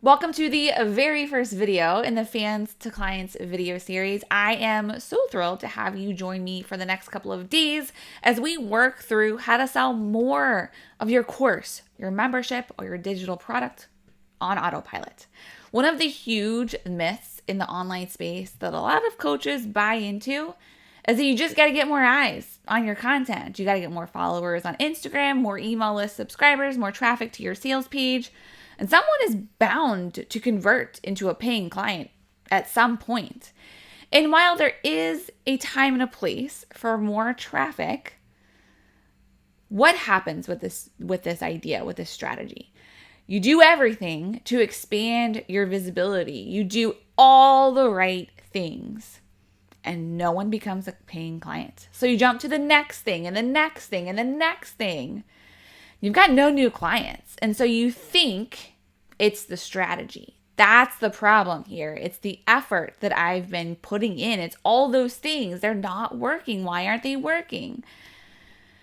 Welcome to the very first video in the Fans to Clients video series. I am so thrilled to have you join me for the next couple of days as we work through how to sell more of your course, your membership, or your digital product on autopilot. One of the huge myths in the online space that a lot of coaches buy into is that you just got to get more eyes on your content. You got to get more followers on Instagram, more email list subscribers, more traffic to your sales page. And someone is bound to convert into a paying client at some point. And while there is a time and a place for more traffic, what happens with this idea, with this strategy? You do everything to expand your visibility. You do all the right things, and no one becomes a paying client. So you jump to the next thing and the next thing and the next thing. You've got no new clients. And so you think it's the strategy. That's the problem here. It's the effort that I've been putting in. It's all those things. They're not working. Why aren't they working?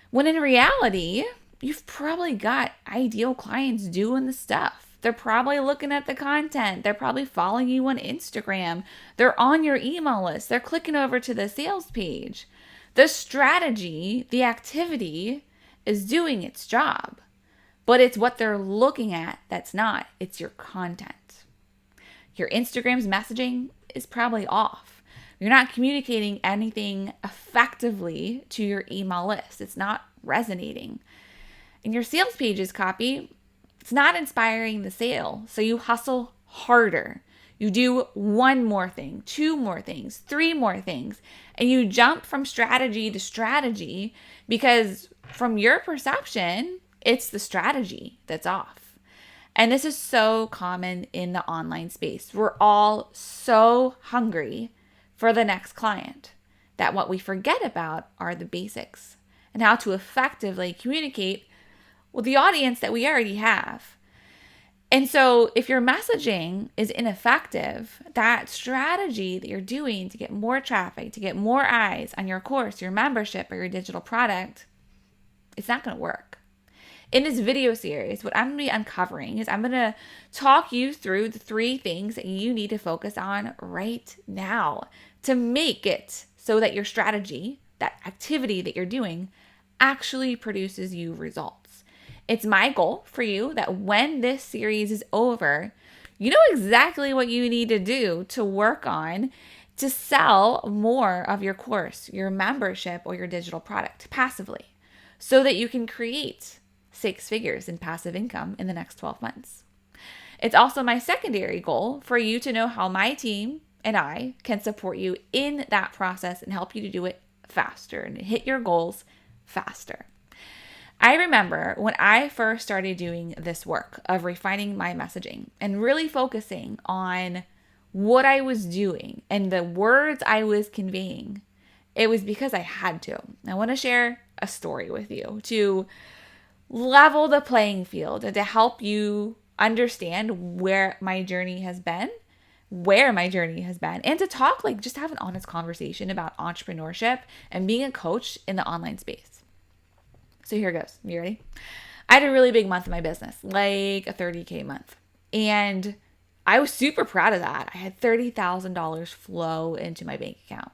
When in reality, you've probably got ideal clients doing the stuff. They're probably looking at the content. They're probably following you on Instagram. They're on your email list. They're clicking over to the sales page. The strategy, the activity is doing its job, but it's what they're looking at that's not. It's your content. Your Instagram's messaging is probably off. You're not communicating anything effectively to your email list. It's not resonating. And your sales page's copy, it's not inspiring the sale. So you hustle harder. You do one more thing, two more things, three more things, and you jump from strategy to strategy because from your perception, it's the strategy that's off. And this is so common in the online space. We're all so hungry for the next client that what we forget about are the basics and how to effectively communicate with the audience that we already have. And so if your messaging is ineffective, that strategy that you're doing to get more traffic, to get more eyes on your course, your membership, or your digital product, it's not going to work. In this video series, what I'm going to be uncovering is I'm going to talk you through the 3 things that you need to focus on right now to make it so that your strategy, that activity that you're doing, actually produces you results. It's my goal for you that when this series is over, you know exactly what you need to do to work on to sell more of your course, your membership, or your digital product passively so that you can create 6 figures in passive income in the next 12 months. It's also my secondary goal for you to know how my team and I can support you in that process and help you to do it faster and hit your goals faster. I remember when I first started doing this work of refining my messaging and really focusing on what I was doing and the words I was conveying, it was because I had to. I want to share a story with you to level the playing field and to help you understand where my journey has been, and to talk, just have an honest conversation about entrepreneurship and being a coach in the online space. So here goes. You ready? I had a really big month in my business, like a $30K month. And I was super proud of that. I had $30,000 flow into my bank account.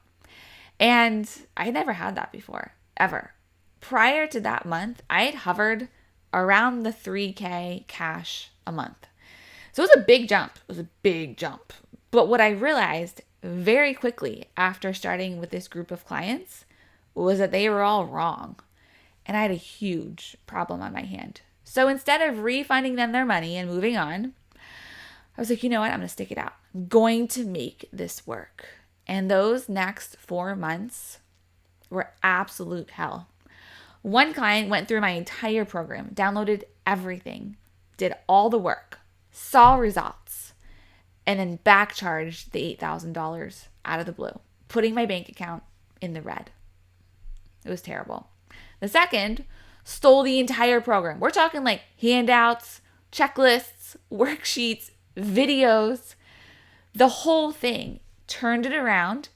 And I had never had that before, ever. Prior to that month, I had hovered around the $3K cash a month. So it was a big jump. But what I realized very quickly after starting with this group of clients was that they were all wrong. And I had a huge problem on my hand. So instead of refunding them their money and moving on, I was like, you know what? I'm going to stick it out. I'm going to make this work. And those next 4 months were absolute hell. One client went through my entire program, downloaded everything, did all the work, saw results, and then back charged the $8,000 out of the blue, putting my bank account in the red. It was terrible. The second stole the entire program. We're talking like handouts, checklists, worksheets, videos, the whole thing. Turned it around,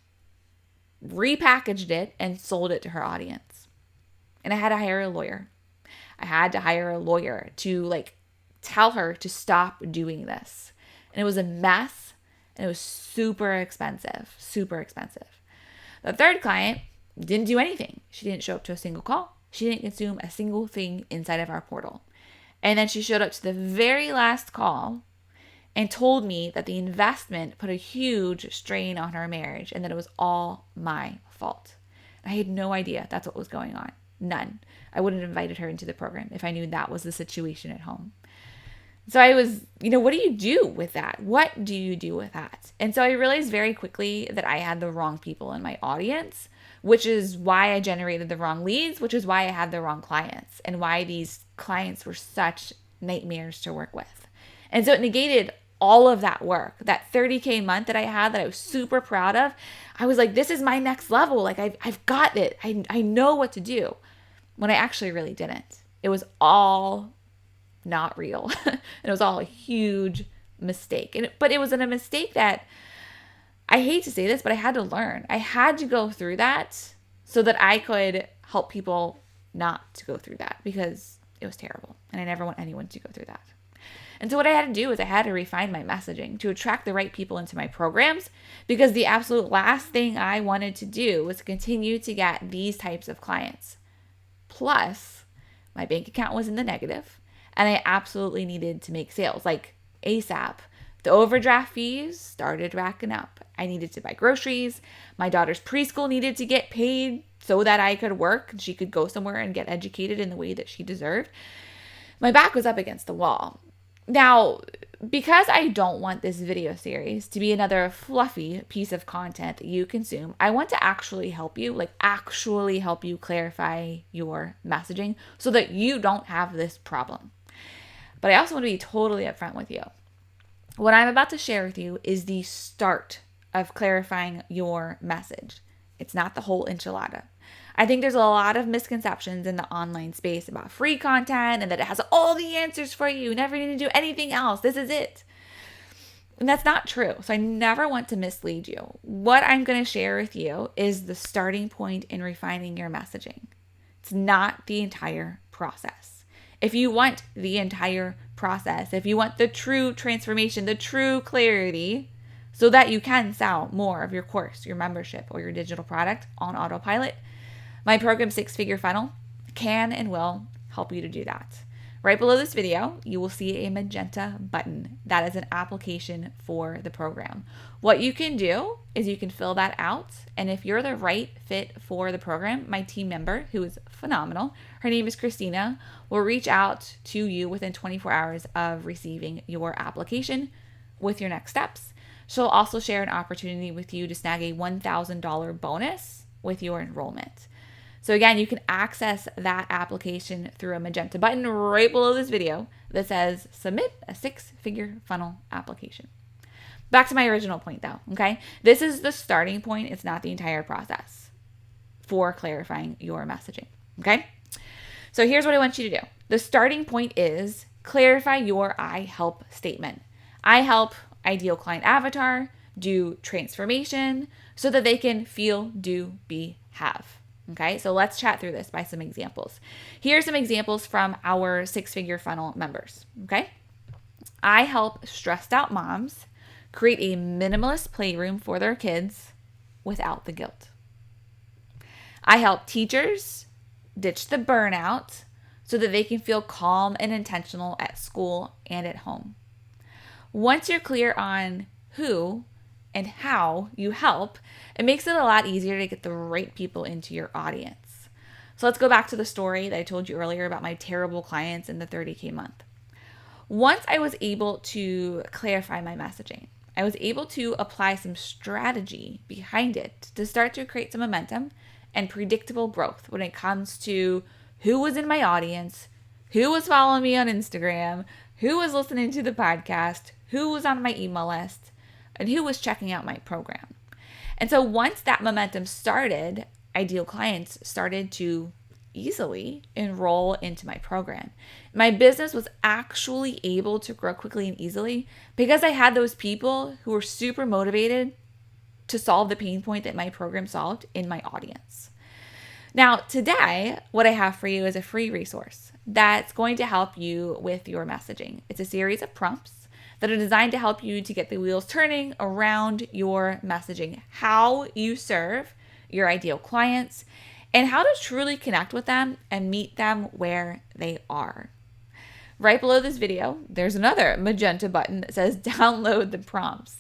repackaged it, and sold it to her audience. And I had to hire a lawyer. to tell her to stop doing this. And it was a mess, and it was super expensive, super expensive. The third client didn't do anything. She didn't show up to a single call. She didn't consume a single thing inside of our portal. And then she showed up to the very last call and told me that the investment put a huge strain on her marriage and that it was all my fault. I had no idea that's what was going on. None. I wouldn't have invited her into the program if I knew that was the situation at home. So I was, what do you do with that? What do you do with that? And so I realized very quickly that I had the wrong people in my audience, which is why I generated the wrong leads, which is why I had the wrong clients, and why these clients were such nightmares to work with. And so it negated all of that work, that 30K month that I had that I was super proud of. I was like, this is my next level. Like I've got it. I know what to do, when I actually really didn't. It was all not real. And it was all a huge mistake. But it was a mistake that, I hate to say this, but I had to learn. I had to go through that so that I could help people not to go through that, because it was terrible. And I never want anyone to go through that. And so what I had to do is I had to refine my messaging to attract the right people into my programs, because the absolute last thing I wanted to do was continue to get these types of clients. Plus, my bank account was in the negative, and I absolutely needed to make sales, like ASAP. The overdraft fees started racking up. I needed to buy groceries. My daughter's preschool needed to get paid so that I could work and she could go somewhere and get educated in the way that she deserved. My back was up against the wall. Now, because I don't want this video series to be another fluffy piece of content that you consume, I want to actually help you clarify your messaging so that you don't have this problem. But I also want to be totally upfront with you. What I'm about to share with you is the start of clarifying your message. It's not the whole enchilada. I think there's a lot of misconceptions in the online space about free content and that it has all the answers for you. You never need to do anything else. This is it. And that's not true. So I never want to mislead you. What I'm going to share with you is the starting point in refining your messaging. It's not the entire process. If you want the entire process, if you want the true transformation, the true clarity, so that you can sell more of your course, your membership, or your digital product on autopilot, my program 6-Figure Funnel can and will help you to do that. Right below this video, you will see a magenta button. That is an application for the program. What you can do is you can fill that out, and if you're the right fit for the program, my team member, who is phenomenal, her name is Christina, will reach out to you within 24 hours of receiving your application with your next steps. She'll also share an opportunity with you to snag a $1,000 bonus with your enrollment. So again, you can access that application through a magenta button right below this video that says submit a 6-figure funnel application. Back to my original point though, okay? This is the starting point. It's not the entire process for clarifying your messaging, okay? So here's what I want you to do. The starting point is clarify your I help statement. I help ideal client avatar do transformation so that they can feel, do, be, have. Okay, so let's chat through this by some examples. Here are some examples from our 6-Figure Funnel members. Okay, I help stressed out moms create a minimalist playroom for their kids without the guilt. I help teachers ditch the burnout so that they can feel calm and intentional at school and at home. Once you're clear on who and how you help, it makes it a lot easier to get the right people into your audience. So let's go back to the story that I told you earlier about my terrible clients in the 30K month. Once I was able to clarify my messaging, I was able to apply some strategy behind it to start to create some momentum and predictable growth when it comes to who was in my audience, who was following me on Instagram, who was listening to the podcast, who was on my email list, and who was checking out my program. And so once that momentum started, ideal clients started to easily enroll into my program. My business was actually able to grow quickly and easily because I had those people who were super motivated to solve the pain point that my program solved in my audience. Now, today, what I have for you is a free resource that's going to help you with your messaging. It's a series of prompts that are designed to help you to get the wheels turning around your messaging, how you serve your ideal clients, and how to truly connect with them and meet them where they are. Right below this video, there's another magenta button that says download the prompts.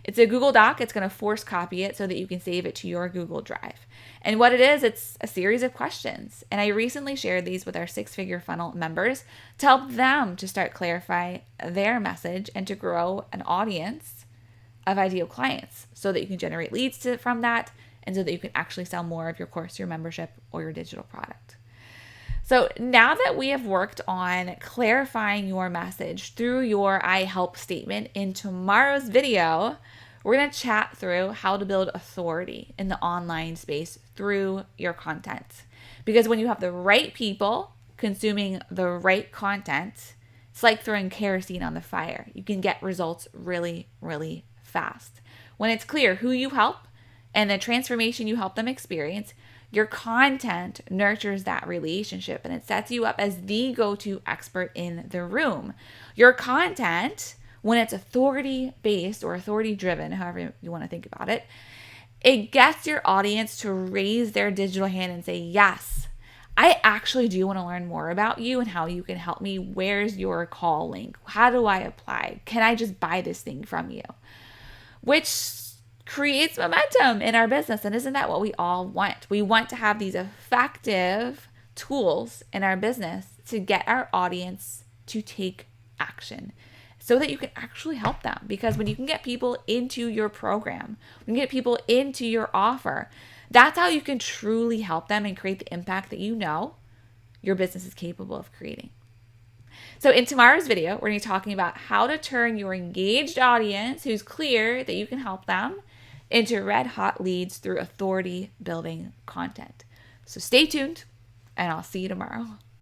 It's a Google Doc. It's going to force copy it so that you can save it to your Google Drive. And what it is, it's a series of questions. And I recently shared these with our 6-Figure Funnel members to help them to start clarify their message and to grow an audience of ideal clients so that you can generate leads from that and so that you can actually sell more of your course, your membership, or your digital product. So now that we have worked on clarifying your message through your I help statement, in tomorrow's video, we're going to chat through how to build authority in the online space through your content. Because when you have the right people consuming the right content, it's like throwing kerosene on the fire. You can get results really, really fast. When it's clear who you help and the transformation you help them experience, your content nurtures that relationship and it sets you up as the go-to expert in the room. Your content, when it's authority-based or authority-driven, however you want to think about it, it gets your audience to raise their digital hand and say, yes, I actually do want to learn more about you and how you can help me. Where's your call link? How do I apply? Can I just buy this thing from you? Which creates momentum in our business. And isn't that what we all want? We want to have these effective tools in our business to get our audience to take action so that you can actually help them. Because when you can get people into your program, when you get people into your offer, that's how you can truly help them and create the impact that you know your business is capable of creating. So in tomorrow's video, we're going to be talking about how to turn your engaged audience who's clear that you can help them into red hot leads through authority building content. So stay tuned and I'll see you tomorrow.